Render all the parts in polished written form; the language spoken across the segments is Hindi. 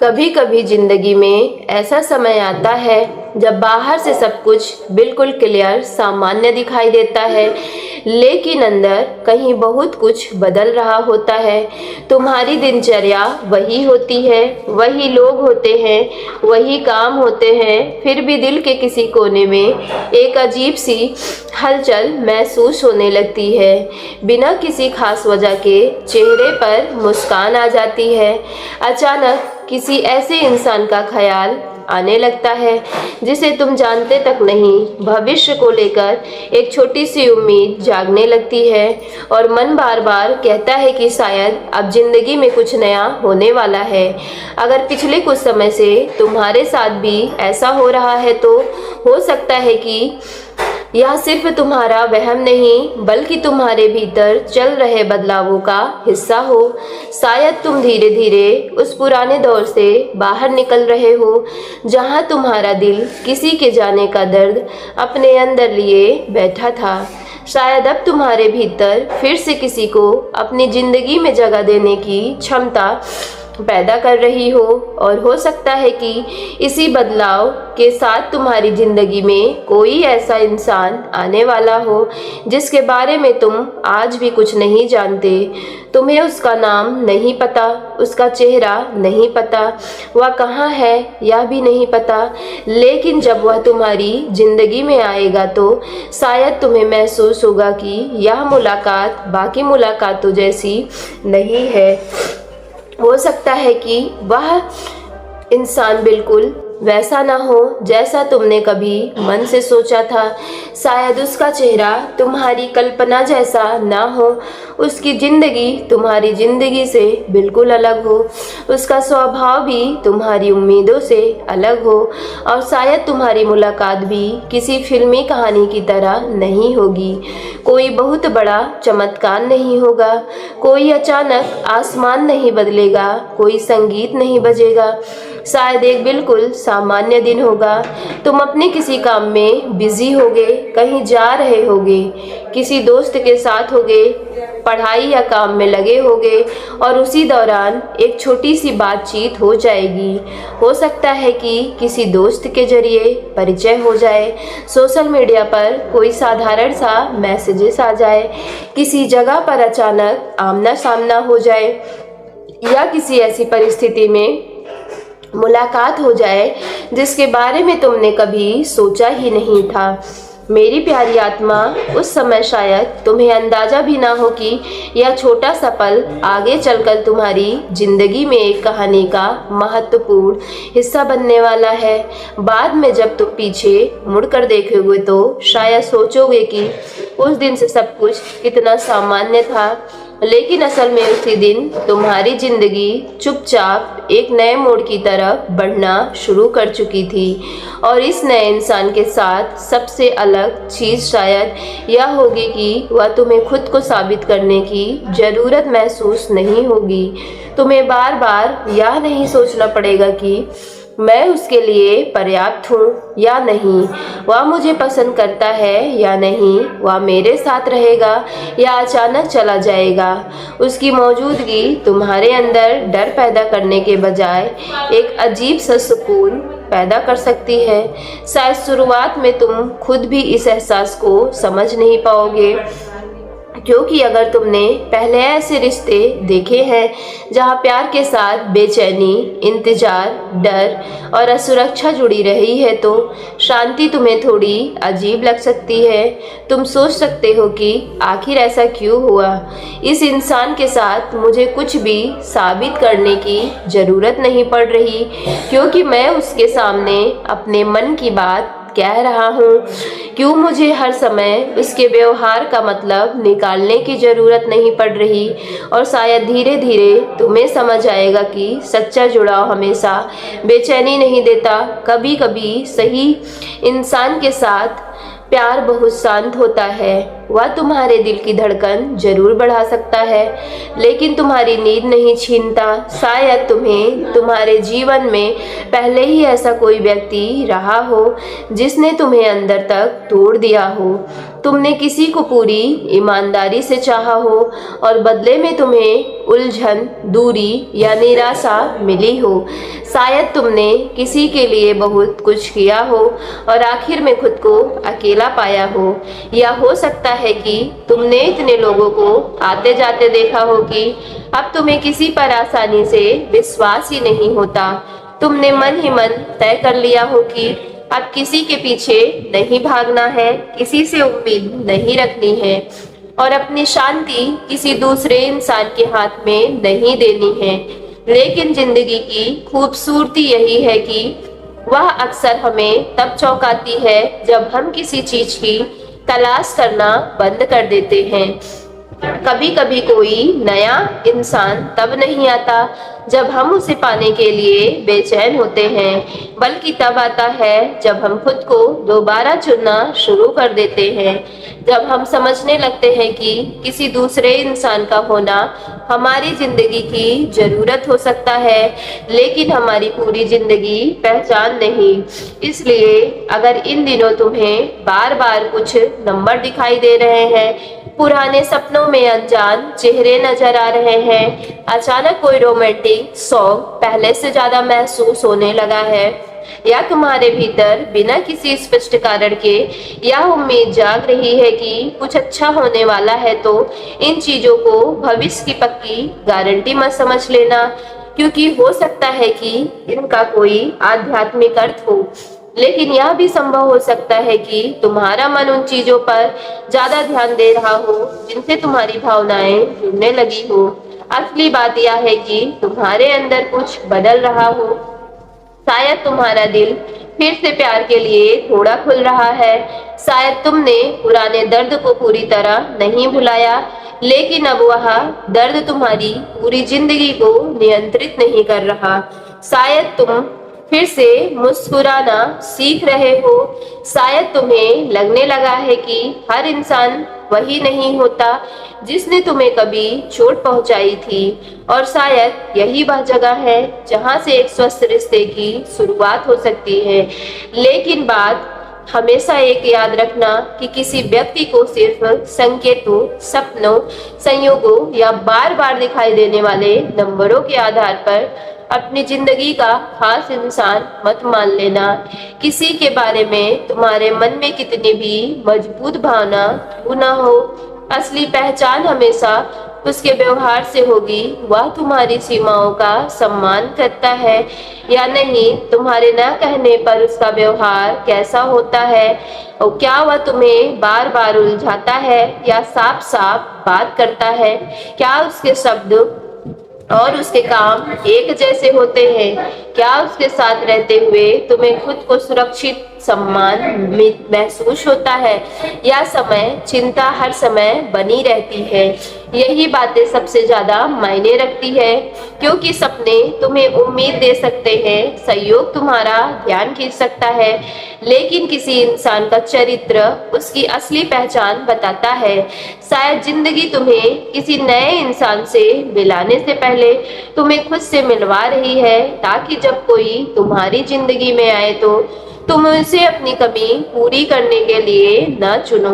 कभी कभी जिंदगी में ऐसा समय आता है जब बाहर से सब कुछ बिल्कुल क्लियर सामान्य दिखाई देता है, लेकिन अंदर कहीं बहुत कुछ बदल रहा होता है। तुम्हारी दिनचर्या वही होती है, वही लोग होते हैं, वही काम होते हैं, फिर भी दिल के किसी कोने में एक अजीब सी हलचल महसूस होने लगती है। बिना किसी खास वजह के चेहरे पर मुस्कान आ जाती है। अचानक किसी ऐसे इंसान का ख्याल आने लगता है जिसे तुम जानते तक नहीं। भविष्य को लेकर एक छोटी सी उम्मीद जागने लगती है और मन बार बार कहता है कि शायद अब जिंदगी में कुछ नया होने वाला है। अगर पिछले कुछ समय से तुम्हारे साथ भी ऐसा हो रहा है तो हो सकता है कि यह सिर्फ तुम्हारा वहम नहीं बल्कि तुम्हारे भीतर चल रहे बदलावों का हिस्सा हो। शायद तुम धीरे धीरे उस पुराने दौर से बाहर निकल रहे हो जहां तुम्हारा दिल किसी के जाने का दर्द अपने अंदर लिए बैठा था। शायद अब तुम्हारे भीतर फिर से किसी को अपनी जिंदगी में जगह देने की क्षमता पैदा कर रही हो, और हो सकता है कि इसी बदलाव के साथ तुम्हारी जिंदगी में कोई ऐसा इंसान आने वाला हो जिसके बारे में तुम आज भी कुछ नहीं जानते। तुम्हें उसका नाम नहीं पता, उसका चेहरा नहीं पता, वह कहाँ है यह भी नहीं पता, लेकिन जब वह तुम्हारी जिंदगी में आएगा तो शायद तुम्हें महसूस होगा कि यह मुलाकात बाकी मुलाकातों जैसी नहीं है। हो सकता है कि वह इंसान बिल्कुल वैसा ना हो जैसा तुमने कभी मन से सोचा था। शायद उसका चेहरा तुम्हारी कल्पना जैसा ना हो, उसकी जिंदगी तुम्हारी जिंदगी से बिल्कुल अलग हो, उसका स्वभाव भी तुम्हारी उम्मीदों से अलग हो, और शायद तुम्हारी मुलाकात भी किसी फिल्मी कहानी की तरह नहीं होगी। कोई बहुत बड़ा चमत्कार नहीं होगा, कोई अचानक आसमान नहीं बदलेगा, कोई संगीत नहीं बजेगा। शायद एक बिल्कुल सामान्य दिन होगा। तुम अपने किसी काम में बिजी होगे, कहीं जा रहे होगे, किसी दोस्त के साथ होगे, पढ़ाई या काम में लगे होगे, और उसी दौरान एक छोटी सी बातचीत हो जाएगी। हो सकता है कि किसी दोस्त के जरिए परिचय हो जाए, सोशल मीडिया पर कोई साधारण सा मैसेजेस आ जाए, किसी जगह पर अचानक आमना सामना हो जाए, या किसी ऐसी परिस्थिति में मुलाकात हो जाए जिसके बारे में तुमने कभी सोचा ही नहीं था। मेरी प्यारी आत्मा, उस समय शायद तुम्हें अंदाजा भी ना हो कि यह छोटा सा पल आगे चलकर तुम्हारी जिंदगी में एक कहानी का महत्वपूर्ण हिस्सा बनने वाला है। बाद में जब तुम पीछे मुड़कर देखोगे तो शायद सोचोगे कि उस दिन से सब कुछ कितना सामान्य था, लेकिन असल में उसी दिन तुम्हारी जिंदगी चुपचाप एक नए मोड़ की तरफ बढ़ना शुरू कर चुकी थी। और इस नए इंसान के साथ सबसे अलग चीज़ शायद यह होगी कि वह तुम्हें खुद को साबित करने की ज़रूरत महसूस नहीं होगी। तुम्हें बार बार यह नहीं सोचना पड़ेगा कि मैं उसके लिए पर्याप्त हूँ या नहीं, वह मुझे पसंद करता है या नहीं, वह मेरे साथ रहेगा या अचानक चला जाएगा। उसकी मौजूदगी तुम्हारे अंदर डर पैदा करने के बजाय एक अजीब सा सुकून पैदा कर सकती है। शायद शुरुआत में तुम खुद भी इस एहसास को समझ नहीं पाओगे, क्योंकि अगर तुमने पहले ऐसे रिश्ते देखे हैं जहां प्यार के साथ बेचैनी, इंतजार, डर और असुरक्षा जुड़ी रही है तो शांति तुम्हें थोड़ी अजीब लग सकती है। तुम सोच सकते हो कि आखिर ऐसा क्यों हुआ, इस इंसान के साथ मुझे कुछ भी साबित करने की ज़रूरत नहीं पड़ रही, क्योंकि मैं उसके सामने अपने मन की बात कह रहा हूँ। क्यों मुझे हर समय उसके व्यवहार का मतलब निकालने की ज़रूरत नहीं पड़ रही। और शायद धीरे धीरे तुम्हें समझ आएगा कि सच्चा जुड़ाव हमेशा बेचैनी नहीं देता। कभी कभी सही इंसान के साथ प्यार बहुत शांत होता है। वह तुम्हारे दिल की धड़कन जरूर बढ़ा सकता है, लेकिन तुम्हारी नींद नहीं छीनता। शायद तुम्हारे जीवन में पहले ही ऐसा कोई व्यक्ति रहा हो जिसने तुम्हें अंदर तक तोड़ दिया हो। तुमने किसी को पूरी ईमानदारी से चाहा हो और बदले में तुम्हें उलझन, दूरी या निराशा मिली हो। शायद तुमने किसी के लिए बहुत कुछ किया हो और आखिर में खुद को अकेला पाया हो। या हो सकता है कि तुमने इतने लोगों को आते जाते देखा हो कि अब तुम्हें किसी पर आसानी से विश्वास ही नहीं होता। तुमने मन ही मन तय कर लिया हो कि अब किसी के पीछे नहीं भागना है, किसी से उम्मीद नहीं रखनी है और अपनी शांति किसी दूसरे इंसान के हाथ में नहीं देनी है। लेकिन जिंदगी की खूबसूरती यही है कि वह अक्सर हमें तब चौंकाती है जब हम किसी चीज की तलाश करना बंद कर देते हैं। कभी कभी कोई नया इंसान तब नहीं आता जब हम उसे पाने के लिए बेचैन होते हैं, बल्कि तब आता है जब हम खुद को दोबारा चुनना शुरू कर देते हैं। जब हम समझने लगते हैं कि किसी दूसरे इंसान का होना हमारी जिंदगी की जरूरत हो सकता है, लेकिन हमारी पूरी जिंदगी पहचान नहीं। इसलिए अगर इन दिनों तुम्हें बार बार कुछ नंबर दिखाई दे रहे हैं, पुराने सपनों में अनजान चेहरे नजर आ रहे हैं, अचानक कोई रोमांटिक सॉन्ग पहले से ज्यादा महसूस होने लगा है, या तुम्हारे भीतर बिना किसी स्पष्ट कारण के यह उम्मीद जाग रही है कि कुछ अच्छा होने वाला है, तो इन चीजों को भविष्य की पक्की गारंटी मत समझ लेना, क्योंकि हो सकता है कि इनका कोई आध्यात्मिक अर्थ हो। लेकिन यह भी संभव हो सकता है कि तुम्हारा मन उन चीजों पर ज्यादा ध्यान दे रहा हो जिनसे तुम्हारी भावनाएं जुड़ने लगी हो। असली बात यह है कि तुम्हारे अंदर कुछ बदल रहा हो। शायद तुम्हारा दिल फिर से प्यार के लिए थोड़ा खुल रहा है। शायद तुमने पुराने दर्द को पूरी तरह नहीं भुलाया, लेकिन अब वह दर्द तुम्हारी पूरी जिंदगी को नियंत्रित नहीं कर रहा। शायद तुम फिर से मुस्कुराना सीख रहे हो। शायद तुम्हें लगने लगा है कि हर इंसान वही नहीं होता जिसने तुम्हें कभी चोट पहुंचाई थी, और शायद यही वह जगह है जहां से एक स्वस्थ रिश्ते की शुरुआत हो सकती है। लेकिन बात हमेशा एक याद रखना कि किसी व्यक्ति को सिर्फ संकेतों, सपनों, संयोगों या बार बार दिखाई देने वाले नंबरों के आधार पर अपनी जिंदगी का खास इंसान मत मान लेना। किसी के बारे में तुम्हारे मन में कितनी भी मजबूत भावना क्यों न हो, असली पहचान हमेशा उसके व्यवहार से होगी। वह तुम्हारी सीमाओं का सम्मान करता है या नहीं, तुम्हारे न कहने पर उसका व्यवहार कैसा होता है, और क्या वह तुम्हें बार बार उलझाता है या साफ साफ बात करता है। क्या उसके शब्द और उसके काम एक जैसे होते हैं। क्या उसके साथ रहते हुए तुम्हें खुद को सुरक्षित, सम्मान महसूस होता है, या समय चिंता हर समय बनी रहती है। यही बातें सबसे ज्यादा मायने रखती है, क्योंकि सपने तुम्हें उम्मीद दे सकते हैं, सहयोग तुम्हारा ध्यान खींच सकता है, लेकिन किसी इंसान का चरित्र उसकी असली पहचान बताता है। शायद जिंदगी तुम्हें किसी नए इंसान से मिलाने से पहले तुम्हें खुद से मिलवा रही है, ताकि जब कोई तुम्हारी जिंदगी में आए तो तुम उसे अपनी कमी पूरी करने के लिए न चुनो।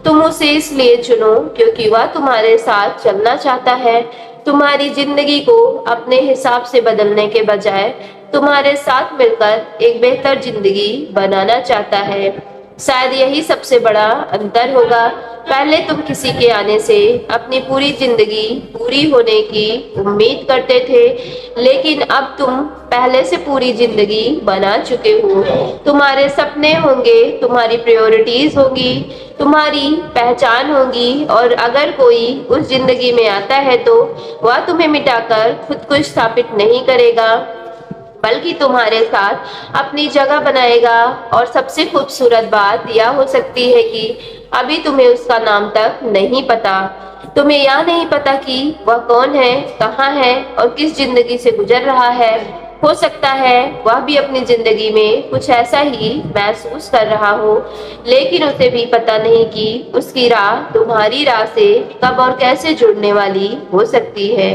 तुम उसे इसलिए चुनो क्योंकि वह तुम्हारे साथ चलना चाहता है, तुम्हारी जिंदगी को अपने हिसाब से बदलने के बजाय तुम्हारे साथ मिलकर एक बेहतर जिंदगी बनाना चाहता है। शायद यही सबसे बड़ा अंतर होगा। पहले तुम किसी के आने से अपनी पूरी जिंदगी पूरी होने की उम्मीद करते थे, लेकिन अब तुम पहले से पूरी जिंदगी बना चुके हो। तुम्हारे सपने होंगे, तुम्हारी प्रायोरिटीज होगी, तुम्हारी पहचान होगी, और अगर कोई उस जिंदगी में आता है तो वह तुम्हें मिटाकर खुद को स्थापित नहीं करेगा, बल्कि तुम्हारे साथ अपनी जगह बनाएगा। और सबसे खूबसूरत बात यह हो सकती है कि अभी तुम्हें उसका नाम तक नहीं पता। तुम्हें यह नहीं पता कि वह कौन है, कहाँ है और किस जिंदगी से गुजर रहा है, हो सकता है वह भी अपनी जिंदगी में कुछ ऐसा ही महसूस कर रहा हो, लेकिन उसे भी पता नहीं कि उसकी राह तुम्हारी राह से कब और कैसे जुड़ने वाली हो सकती है।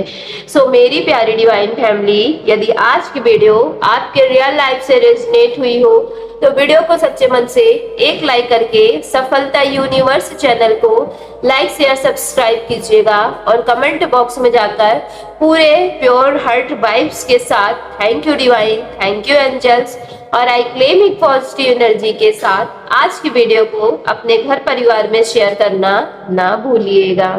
सो मेरी प्यारी डिवाइन फैमिली, यदि आज की वीडियो आपके रियल लाइफ से रेजोनेट हुई हो तो वीडियो को सच्चे मन से एक लाइक करके सफलता यूनिवर्स चैनल को लाइक शेयर सब्सक्राइब कीजिएगा और कमेंट बॉक्स में जाकर पूरे प्योर हार्ट वाइब्स के साथ thank you divine, thank you angels और आई क्लेम एक पॉजिटिव एनर्जी के साथ आज की वीडियो को अपने घर परिवार में शेयर करना ना भूलिएगा।